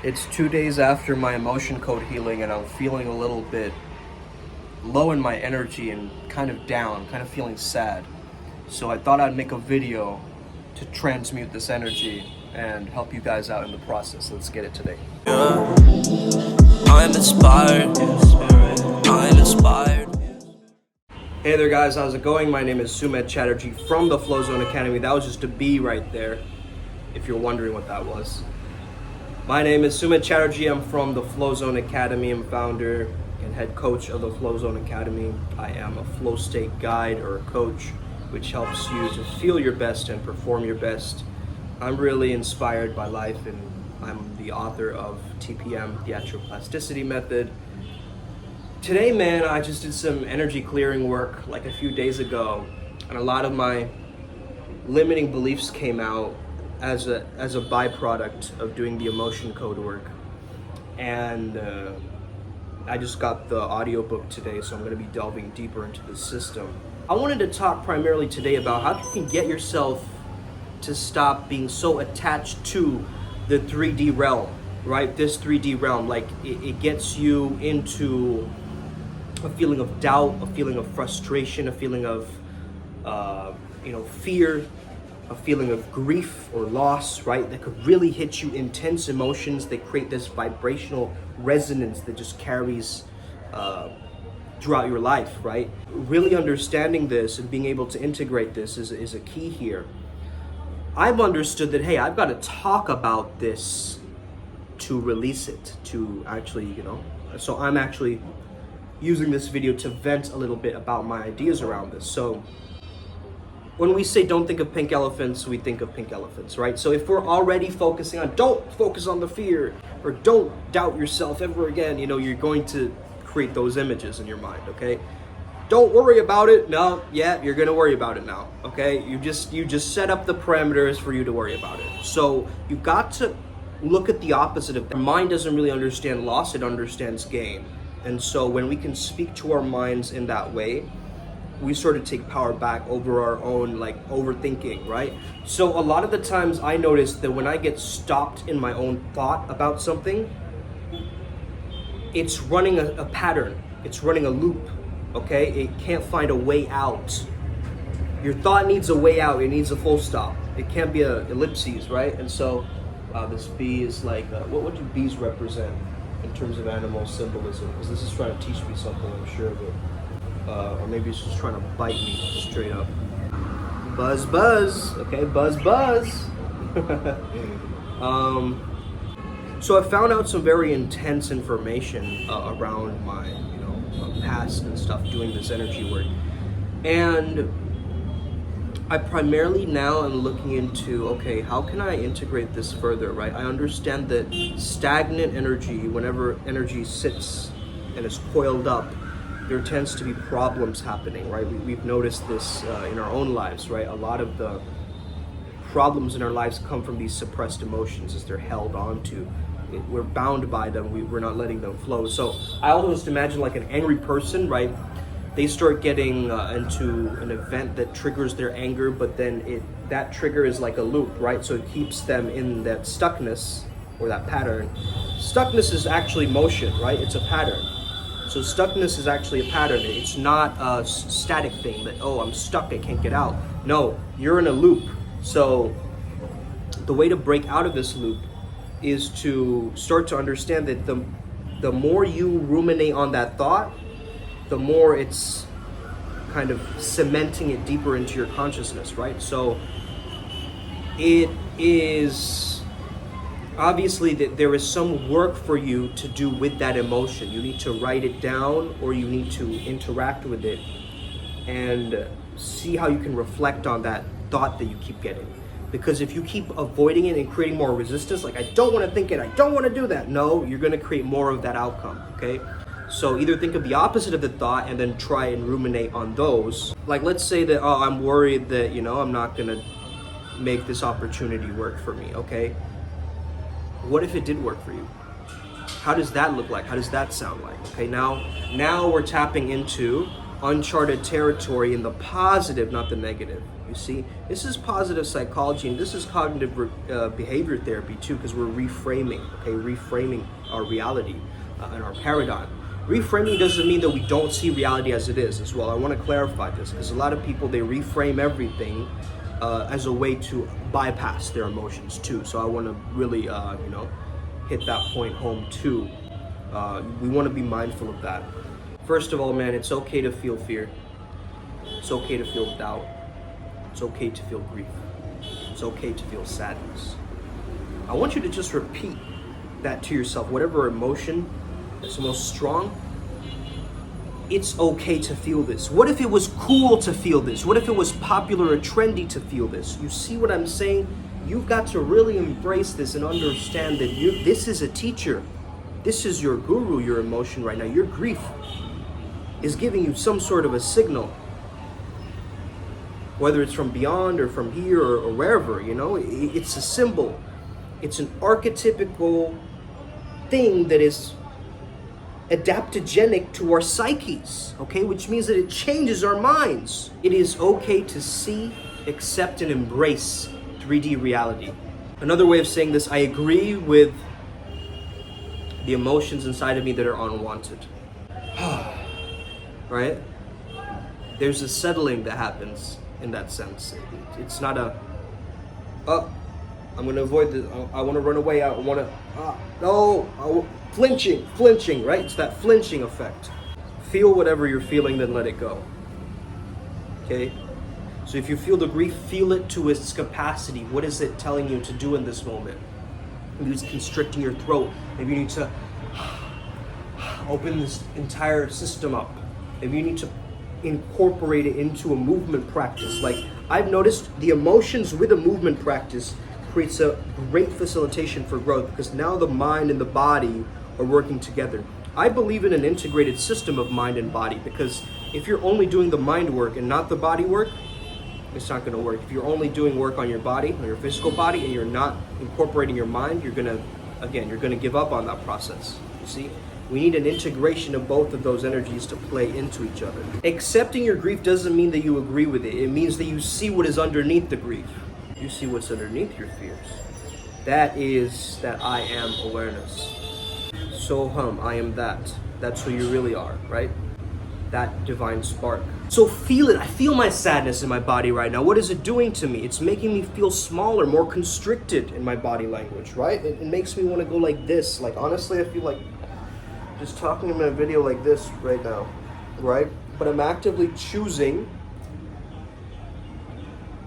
It's 2 days after my emotion code healing, and I'm feeling a little bit low in my energy and kind of down, kind of feeling sad. So I thought I'd make a video to transmute this energy and help you guys out in the process. Let's get it today. Yeah. I'm inspired. I'm inspired. Hey there guys, how's it going? My name is Sumedh Chatterjee from the Flow Zone Academy. That was just a B right there, if you're wondering what that was. My name is Sumedh Chatterjee. I'm from the Flow Zone Academy. I'm founder and head coach of the Flow Zone Academy. I am a flow state guide or a coach, which helps you to feel your best and perform your best. I'm really inspired by life, and I'm the author of TPM, Theatrical Plasticity Method. Today, man, I just did some energy clearing work like a few days ago, and a lot of my limiting beliefs came out as a byproduct of doing the emotion code work. And I just got the audiobook today, so I'm going to be delving deeper into the system. I wanted to talk primarily today about how you can get yourself to stop being so attached to the 3D realm, right? This 3D realm, like it gets you into a feeling of doubt, a feeling of frustration, a feeling of fear, a feeling of grief or loss, right? That could really hit you intense emotions. They create this vibrational resonance that just carries throughout your life, right? Really understanding this and being able to integrate this is a key here. I've understood that, hey, I've got to talk about this to release it, to actually, so I'm actually using this video to vent a little bit about my ideas around this. So when we say don't think of pink elephants, we think of pink elephants, right? So if we're already focusing on don't focus on the fear or don't doubt yourself ever again, you're going to create those images in your mind, okay? Don't worry about it. No, yeah, you're gonna worry about it now, okay? You just set up the parameters for you to worry about it. So you've got to look at the opposite of that. Our mind doesn't really understand loss, it understands gain. And so when we can speak to our minds in that way, we sort of take power back over our own overthinking, right? So a lot of the times I notice that when I get stopped in my own thought about something, it's running a pattern, it's running a loop, okay? It can't find a way out. Your thought needs a way out, it needs a full stop. It can't be a ellipses, right? And so this bee is what do bees represent in terms of animal symbolism? Because this is trying to teach me something, I'm sure of it. Or maybe it's just trying to bite me straight up. Buzz, buzz. Okay, buzz, buzz. So I found out some very intense information around my, past and stuff doing this energy work. And I primarily now am looking into, okay, how can I integrate this further, right? I understand that stagnant energy, whenever energy sits and is coiled up, there tends to be problems happening, right? We've noticed this in our own lives, right? A lot of the problems in our lives come from these suppressed emotions as they're held onto. We're bound by them, we're not letting them flow. So I almost imagine like an angry person, right? They start getting into an event that triggers their anger, but then that trigger is like a loop, right? So it keeps them in that stuckness or that pattern. Stuckness is actually motion, right? It's a pattern. So stuckness is actually a pattern. It's not a static thing that, oh, I'm stuck, I can't get out. No, you're in a loop. So the way to break out of this loop is to start to understand that the more you ruminate on that thought, the more it's kind of cementing it deeper into your consciousness, right? So it is obviously that there is some work for you to do with that emotion. You need to write it down, or you need to interact with it and see how you can reflect on that thought that you keep getting. Because if you keep avoiding it and creating more resistance, like I don't want to think it, I don't want to do that, no, you're going to create more of that outcome, okay? So either think of the opposite of the thought and then try and ruminate on those. Like let's say that, oh, I'm worried that, I'm not going to make this opportunity work for me, okay? What if it did work for you? How does that look like? How does that sound like? Okay, now we're tapping into uncharted territory in the positive, not the negative. You see, this is positive psychology, and this is cognitive behavior therapy too, because we're reframing, okay, reframing our reality and our paradigm. Reframing doesn't mean that we don't see reality as it is as well. I want to clarify this, because a lot of people, they reframe everything as a way to bypass their emotions too. So I want to really, hit that point home too. We want to be mindful of that. First of all, man, it's okay to feel fear. It's okay to feel doubt. It's okay to feel grief. It's okay to feel sadness. I want you to just repeat that to yourself. Whatever emotion is the most strong, it's okay to feel this. What if it was cool to feel this? What if it was popular or trendy to feel this? You see what I'm saying? You've got to really embrace this and understand that this is a teacher. This is your guru, your emotion right now. Your grief is giving you some sort of a signal. Whether it's from beyond or from here or wherever, it's a symbol. It's an archetypical thing that is adaptogenic to our psyches, okay? Which means that it changes our minds. It is okay to see, accept, and embrace 3D reality. Another way of saying this, I agree with the emotions inside of me that are unwanted. Right? There's a settling that happens in that sense. It's not I'm going to avoid this. I want to run away. I want to, flinching, right? It's that flinching effect. Feel whatever you're feeling, then let it go. Okay? So if you feel the grief, feel it to its capacity. What is it telling you to do in this moment? Maybe it's constricting your throat. Maybe you need to open this entire system up. Maybe you need to incorporate it into a movement practice. Like, I've noticed the emotions with a movement practice creates a great facilitation for growth, because now the mind and the body are working together. I believe in an integrated system of mind and body, because if you're only doing the mind work and not the body work, it's not going to work. If you're only doing work on your body, on your physical body, and you're not incorporating your mind, you're going to give up on that process. You see? We need an integration of both of those energies to play into each other. Accepting your grief doesn't mean that you agree with it. It means that you see what is underneath the grief. You see what's underneath your fears. That is that I am awareness. Soham, I am that. That's who you really are, right? That divine spark. So feel it. I feel my sadness in my body right now. What is it doing to me? It's making me feel smaller, more constricted in my body language, right? It makes me want to go like this. Like, honestly, I feel like just talking in a video like this right now, right? But I'm actively choosing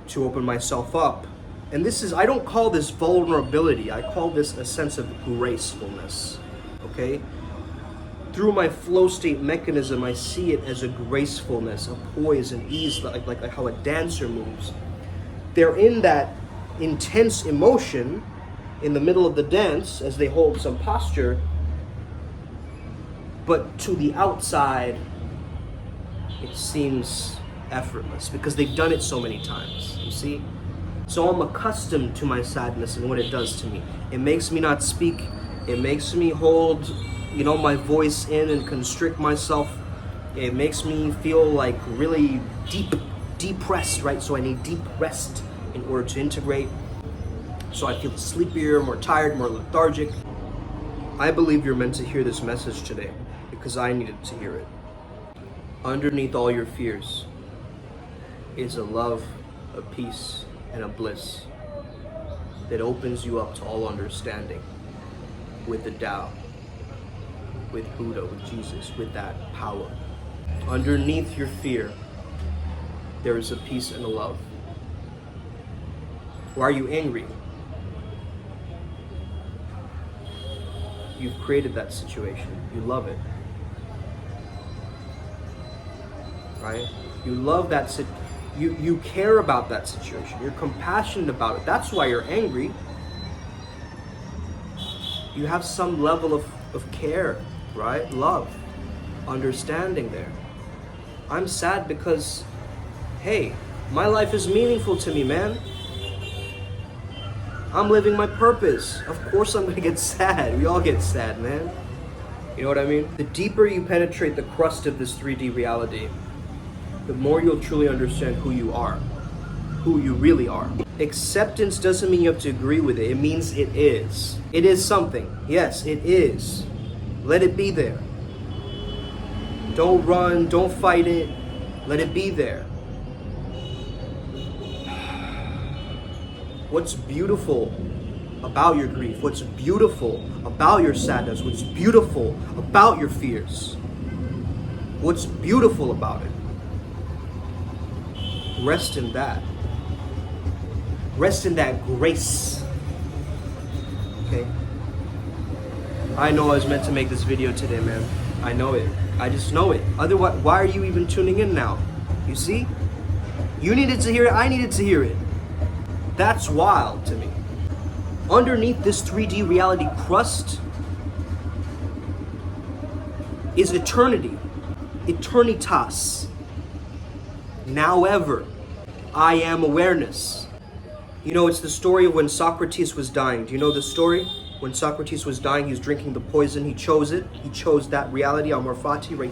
to open myself up. And this is, I don't call this vulnerability. I call this a sense of gracefulness, okay? Through my flow state mechanism, I see it as a gracefulness, a poise and ease, like how a dancer moves. They're in that intense emotion in the middle of the dance as they hold some posture, but to the outside, it seems effortless because they've done it so many times, you see? So I'm accustomed to my sadness and what it does to me. It makes me not speak. It makes me hold, my voice in and constrict myself. It makes me feel like really depressed, right? So I need deep rest in order to integrate. So I feel sleepier, more tired, more lethargic. I believe you're meant to hear this message today because I needed to hear it. Underneath all your fears is a love, a peace, and a bliss that opens you up to all understanding with the Tao, with Buddha, with Jesus, with that power. Underneath your fear, there is a peace and a love. Why are you angry? You've created that situation. You love it. Right? You love that situation. You care about that situation. You're compassionate about it. That's why you're angry. You have some level of care, right? Love, understanding there. I'm sad because, hey, my life is meaningful to me, man. I'm living my purpose. Of course I'm gonna get sad. We all get sad, man. You know what I mean? The deeper you penetrate the crust of this 3D reality, the more you'll truly understand who you are. who you really are. Acceptance doesn't mean you have to agree with it. It means it is. It is something. Yes, it is. Let it be there. Don't run, don't fight it. Let it be there. What's beautiful about your grief? What's beautiful about your sadness? What's beautiful about your fears? What's beautiful about it? Rest in that. Rest in that grace. Okay? I know I was meant to make this video today, man. I know it. I just know it. Otherwise, why are you even tuning in now? You see? You needed to hear it. I needed to hear it. That's wild to me. Underneath this 3D reality crust is eternity. Eternitas. Now ever. I am awareness. You know, it's the story of when Socrates was dying. Do you know the story? When Socrates was dying, he was drinking the poison. He chose it. He chose that reality, Amorphati, right?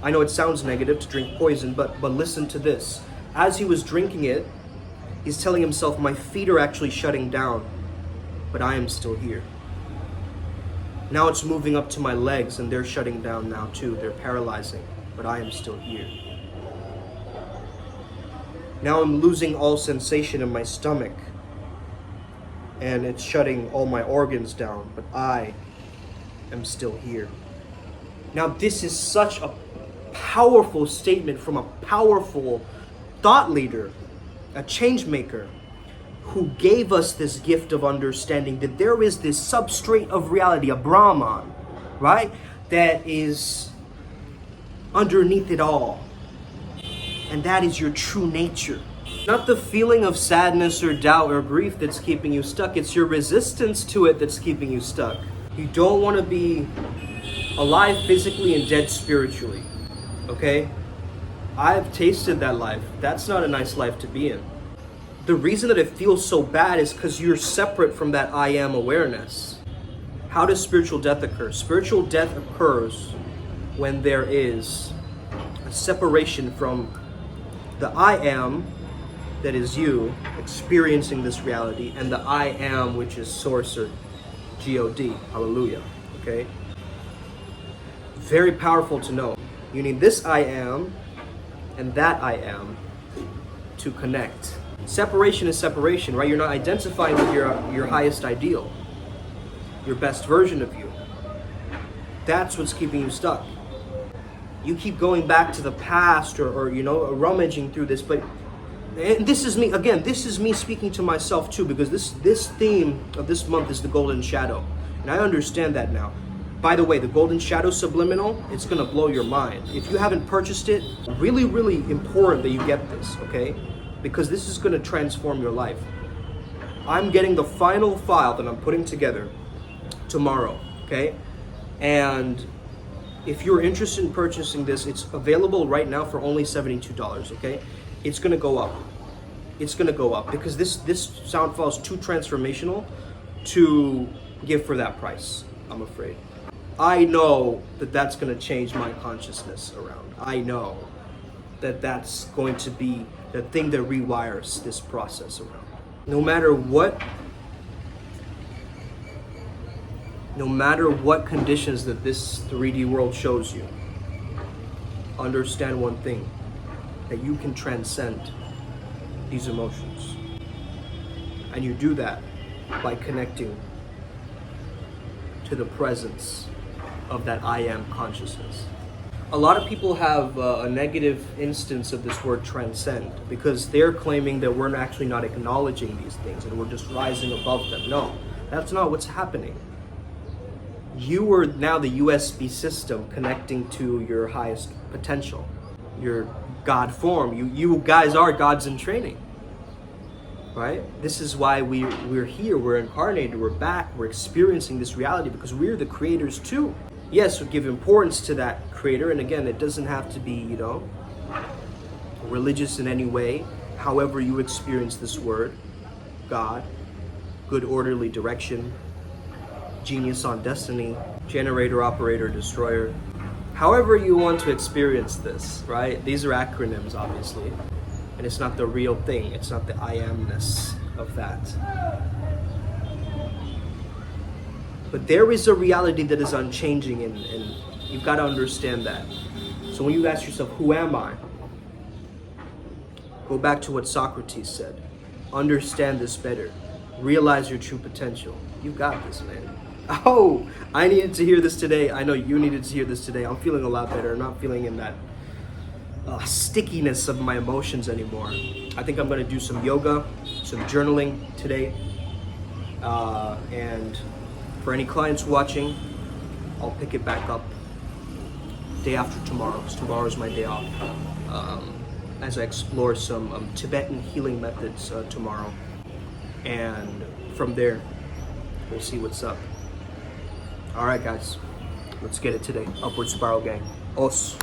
I know it sounds negative to drink poison, but listen to this. As he was drinking it, he's telling himself, my feet are actually shutting down, but I am still here. Now it's moving up to my legs, and they're shutting down now too. They're paralyzing, but I am still here. Now I'm losing all sensation in my stomach, and it's shutting all my organs down, but I am still here. Now this is such a powerful statement from a powerful thought leader, a change maker, who gave us this gift of understanding that there is this substrate of reality, a Brahman, right? That is underneath it all. And that is your true nature. Not the feeling of sadness or doubt or grief that's keeping you stuck. It's your resistance to it that's keeping you stuck. You don't want to be alive physically and dead spiritually. Okay? I've tasted that life. That's not a nice life to be in. The reason that it feels so bad is because you're separate from that I am awareness. How does spiritual death occur? Spiritual death occurs when there is a separation from the I am, that is you, experiencing this reality, and the I am, which is source or G-O-D, hallelujah, okay? Very powerful to know. You need this I am and that I am to connect. Separation is separation, right? You're not identifying with your highest ideal, your best version of you. That's what's keeping you stuck. You keep going back to the past or you know, rummaging through this, but and this is me, again, this is me speaking to myself too, because this theme of this month is the Golden Shadow. And I understand that now. By the way, the Golden Shadow Subliminal, it's gonna blow your mind. If you haven't purchased it, really, really important that you get this, okay? Because this is gonna transform your life. I'm getting the final file that I'm putting together tomorrow, okay? And if you're interested in purchasing this, it's available right now for only $72, okay? It's gonna go up. It's gonna go up because this sound file is too transformational to give for that price, I'm afraid. I know that that's gonna change my consciousness around. I know that that's going to be the thing that rewires this process around. No matter what conditions that this 3D world shows you, understand one thing, that you can transcend these emotions. And you do that by connecting to the presence of that I am consciousness. A lot of people have a negative instance of this word transcend because they're claiming that we're actually not acknowledging these things and we're just rising above them. No, that's not what's happening. You are now the USB system connecting to your highest potential, your God form. You guys are gods in training, right? This is why we're here, we're incarnated, we're back, we're experiencing this reality because we're the creators too. Yes, we give importance to that creator, and again, it doesn't have to be, you know, religious in any way. However you experience this word, God, good orderly direction, genius on destiny, generator, operator, destroyer. However you want to experience this, right? These are acronyms, obviously. and it's not the real thing. It's not the I amness of that. But there is a reality that is unchanging, and you've got to understand that. So when you ask yourself, who am I? Go back to what Socrates said. Understand this better. Realize your true potential. You've got this, man. Oh, I needed to hear this today. I know you needed to hear this today. I'm feeling a lot better. I'm not feeling in that stickiness of my emotions anymore. I think I'm going to do some yoga, some journaling today. And for any clients watching, I'll pick it back up day after tomorrow, because tomorrow is my day off. As I explore some Tibetan healing methods tomorrow. And from there, we'll see what's up. All right, guys, let's get it today. Upward Spiral Gang. Os.